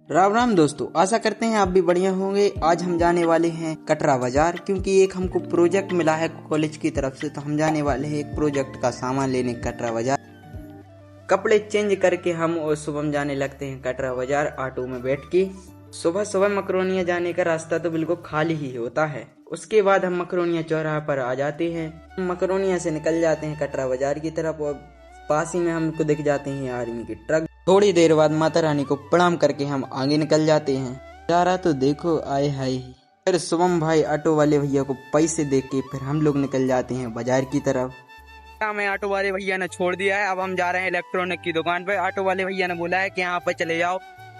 राम राम दोस्तों, आशा करते हैं आप भी बढ़िया होंगे। आज हम जाने वाले हैं कटरा बाजार, क्योंकि एक हमको प्रोजेक्ट मिला है कॉलेज की तरफ से। तो हम जाने वाले हैं एक प्रोजेक्ट का सामान लेने कटरा बाजार। कपड़े चेंज करके हम और शुभम जाने लगते हैं कटरा बाजार ऑटो में बैठ के। सुबह सुबह मकरोनिया जाने का रास्ता तो बिल्कुल खाली ही होता है। उसके बाद हम मकरोनिया चौराहा पर आ जाते हैं। मकरोनिया से निकल जाते हैं कटरा बाजार की तरफ और पास ही में हमको दिख जाते हैं आर्मी के ट्रक। थोड़ी देर बाद माता रानी को प्रणाम करके हम आगे निकल जाते हैं। नजारा तो देखो, आए हाय। फिर शुभम भाई ऑटो वाले भैया को पैसे दे के फिर हम लोग निकल जाते हैं बाजार की तरफ। हमें ऑटो वाले भैया ने छोड़ दिया है। अब हम जा रहे हैं इलेक्ट्रॉनिक की दुकान पे। ऑटो वाले भैया ने बोला है कि यहाँ पर चले जाओ,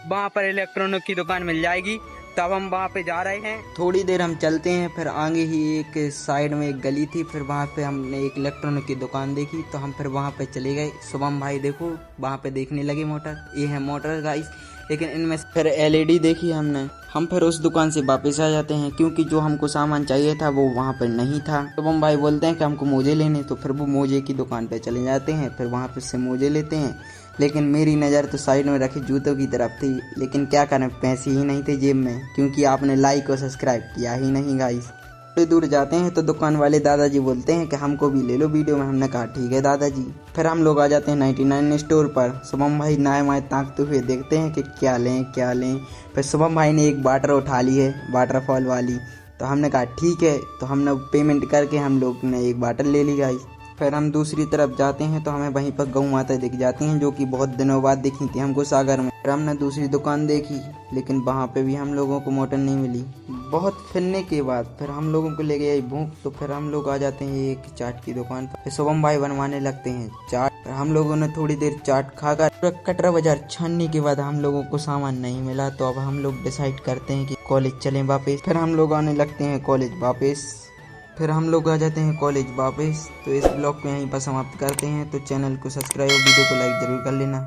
वहाँ पर इलेक्ट्रॉनिक की दुकान मिल जाएगी। तब हम वहाँ पे जा रहे हैं। थोड़ी देर हम चलते हैं, फिर आगे ही एक साइड में एक गली थी, फिर वहाँ पे हमने एक इलेक्ट्रॉनिक की दुकान देखी। तो हम फिर वहाँ पे चले गए। शुभम भाई देखो वहाँ पे देखने लगे मोटर, ये है मोटर गाइस। लेकिन इनमें फिर एलईडी देखी हमने। हम फिर उस दुकान से वापस आ जाते हैं, क्योंकि जो हमको सामान चाहिए था वो वहाँ पर नहीं था। शुभम भाई बोलते हैं कि हमको मोजे लेने, तो फिर वो मोजे की दुकान पे चले जाते हैं। फिर वहाँ पे से मोजे लेते हैं, लेकिन मेरी नज़र तो साइड में रखे जूतों की तरफ थी। लेकिन क्या करें, पैसे ही नहीं थे जेब में, क्योंकि आपने लाइक और सब्सक्राइब किया ही नहीं गाइस। थोड़ी दूर जाते हैं तो दुकान वाले दादाजी बोलते हैं कि हमको भी ले लो वीडियो में। हमने कहा ठीक है दादाजी। फिर हम लोग आ जाते हैं 99 स्टोर पर। शुभम भाई नाए माए ताकते हुए देखते हैं कि क्या लें क्या लें। फिर शुभम भाई ने एक वाटर उठा ली है, वाटरफॉल वाली। तो हमने कहा ठीक है। तो हमने पेमेंट करके हम लोग ने एक वाटर ले ली गाइस। फिर हम दूसरी तरफ जाते हैं तो हमें वहीं पर गौ माता दिख जाती हैं, जो कि बहुत दिनों बाद दिखी थी हमको सागर में। फिर हमने दूसरी दुकान देखी, लेकिन वहाँ पे भी हम लोगों को मोटर नहीं मिली। बहुत फिरने के बाद फिर हम लोगों को ले गई भूख। तो फिर हम लोग आ जाते हैं एक चाट की दुकान पर। फिर शुभम भाई बनवाने लगते हैं चाट। हम लोगों ने थोड़ी देर चाट खाकर कटरा बाजार छानने के बाद हम लोगों को सामान नहीं मिला। तो अब हम लोग डिसाइड करते हैं कि कॉलेज चलें वापस। फिर हम लोग आने लगते हैं कॉलेज वापस। फिर हम लोग आ जाते हैं कॉलेज वापस। तो इस ब्लॉग को यहीं पर समाप्त करते हैं। तो चैनल को सब्सक्राइब और वीडियो को लाइक जरूर कर लेना।